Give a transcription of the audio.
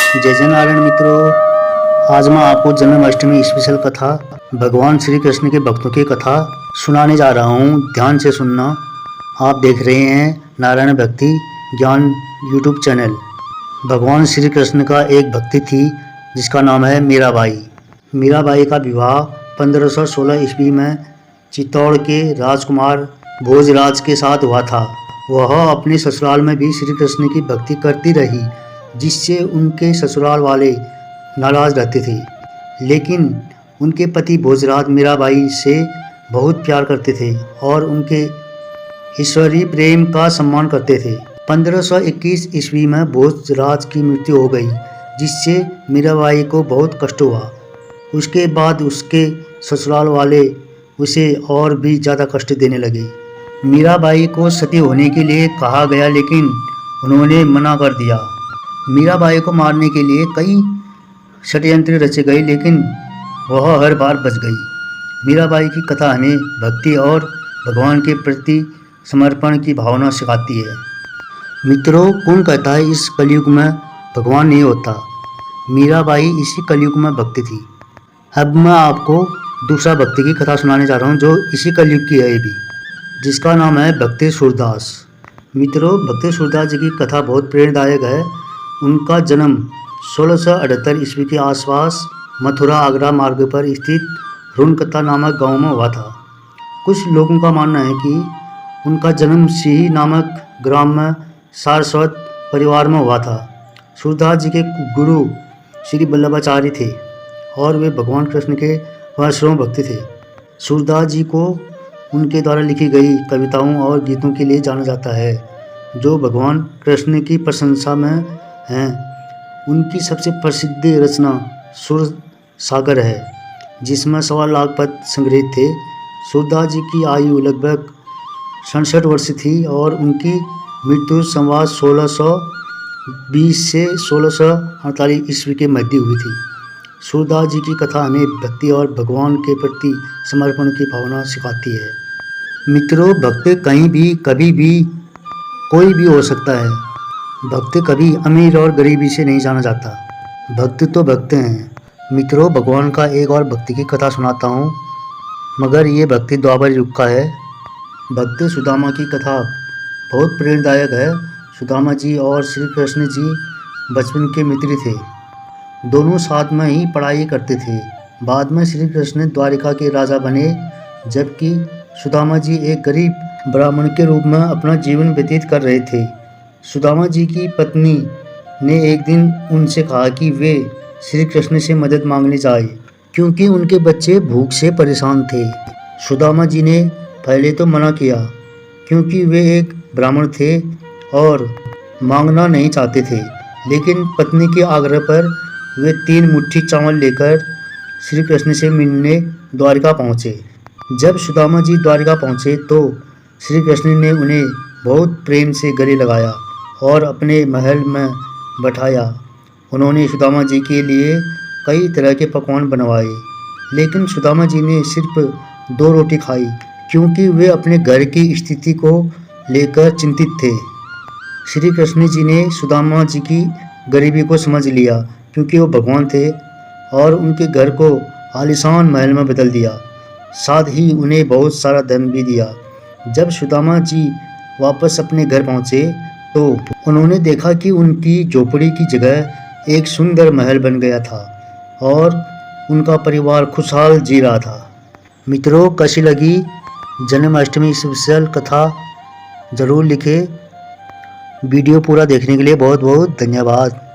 जय जय नारायण मित्रों, आज मैं आपको जन्माष्टमी स्पेशल कथा भगवान श्री कृष्ण के भक्तों की कथा सुनाने जा रहा हूँ। ध्यान से सुनना। आप देख रहे हैं नारायण भक्ति ज्ञान यूट्यूब चैनल। भगवान श्री कृष्ण का एक भक्ति थी जिसका नाम है मीराबाई। मीराबाई का विवाह 1516 ईस्वी में चित्तौड़ के राजकुमार भोजराज के साथ हुआ था। वह अपने ससुराल में भी श्री कृष्ण की भक्ति करती रही, जिससे उनके ससुराल वाले नाराज रहते थे। लेकिन उनके पति भोजराज मीराबाई से बहुत प्यार करते थे और उनके ईश्वरीय प्रेम का सम्मान करते थे। 1521 ईस्वी में भोजराज की मृत्यु हो गई, जिससे मीराबाई को बहुत कष्ट हुआ। उसके बाद उसके ससुराल वाले उसे और भी ज़्यादा कष्ट देने लगे। मीराबाई को सती होने के लिए कहा गया, लेकिन उन्होंने मना कर दिया। मीराबाई को मारने के लिए कई षड्यंत्र रचे गए, लेकिन वह हर बार बच गई। मीराबाई की कथा हमें भक्ति और भगवान के प्रति समर्पण की भावना सिखाती है। मित्रों, कौन कहता है इस कलयुग में भगवान नहीं होता? मीराबाई इसी कलयुग में भक्ति थी। अब मैं आपको दूसरा भक्ति की कथा सुनाने जा रहा हूँ, जो इसी कलयुग की है भी, जिसका नाम है भक्ति सूरदास। मित्रों, भक्ति सूरदास जी की कथा बहुत प्रेरणादायक है। उनका जन्म 1678 ईस्वी के आसपास मथुरा आगरा मार्ग पर स्थित रुनकता नामक गांव में हुआ था। कुछ लोगों का मानना है कि उनका जन्म सिही नामक ग्राम में सारस्वत परिवार में हुआ था। सूरदास जी के गुरु श्री वल्लभाचार्य थे और वे भगवान कृष्ण के वैष्णव भक्त थे। सूरदास जी को उनके द्वारा लिखी गई कविताओं और गीतों के लिए जाना जाता है, जो भगवान कृष्ण की प्रशंसा में हैं। उनकी सबसे प्रसिद्ध रचना सुर सागर है, जिसमें 1.25 लाख पद संग्रहित थे। सूरदास जी की आयु लगभग 67 वर्ष थी और उनकी मृत्यु संवत 1620 से 1648 ईस्वी के मध्य हुई थी। सूरदास जी की कथा हमें भक्ति और भगवान के प्रति समर्पण की भावना सिखाती है। मित्रों, भक्त कहीं भी कभी भी कोई भी हो सकता है। भक्त कभी अमीर और गरीबी से नहीं जाना जाता। भक्त तो भक्त हैं। मित्रों, भगवान का एक और भक्ति की कथा सुनाता हूँ, मगर ये भक्ति द्वापर युग का है। भक्त सुदामा की कथा बहुत प्रेरणादायक है। सुदामा जी और श्री कृष्ण जी बचपन के मित्र थे। दोनों साथ में ही पढ़ाई करते थे। बाद में श्री कृष्ण द्वारिका के राजा बने, जबकि सुदामा जी एक गरीब ब्राह्मण के रूप में अपना जीवन व्यतीत कर रहे थे। सुदामा जी की पत्नी ने एक दिन उनसे कहा कि वे श्री कृष्ण से मदद मांगने जाए, क्योंकि उनके बच्चे भूख से परेशान थे। सुदामा जी ने पहले तो मना किया, क्योंकि वे एक ब्राह्मण थे और मांगना नहीं चाहते थे। लेकिन पत्नी के आग्रह पर वे 3 मुट्ठी चावल लेकर श्री कृष्ण से मिलने द्वारिका पहुँचे। जब सुदामा जी द्वारिका पहुँचे तो श्री कृष्ण ने उन्हें बहुत प्रेम से गले लगाया और अपने महल में बैठाया। उन्होंने सुदामा जी के लिए कई तरह के पकवान बनवाए, लेकिन सुदामा जी ने सिर्फ 2 रोटी खाई, क्योंकि वे अपने घर की स्थिति को लेकर चिंतित थे। श्री कृष्ण जी ने सुदामा जी की गरीबी को समझ लिया, क्योंकि वो भगवान थे, और उनके घर को आलीशान महल में बदल दिया। साथ ही उन्हें बहुत सारा धन भी दिया। जब सुदामा जी वापस अपने घर पहुँचे तो उन्होंने देखा कि उनकी झोपड़ी की जगह एक सुंदर महल बन गया था और उनका परिवार खुशहाल जी रहा था। मित्रों, कैसी लगी जन्माष्टमी स्पेशल कथा ज़रूर लिखें। वीडियो पूरा देखने के लिए बहुत बहुत धन्यवाद।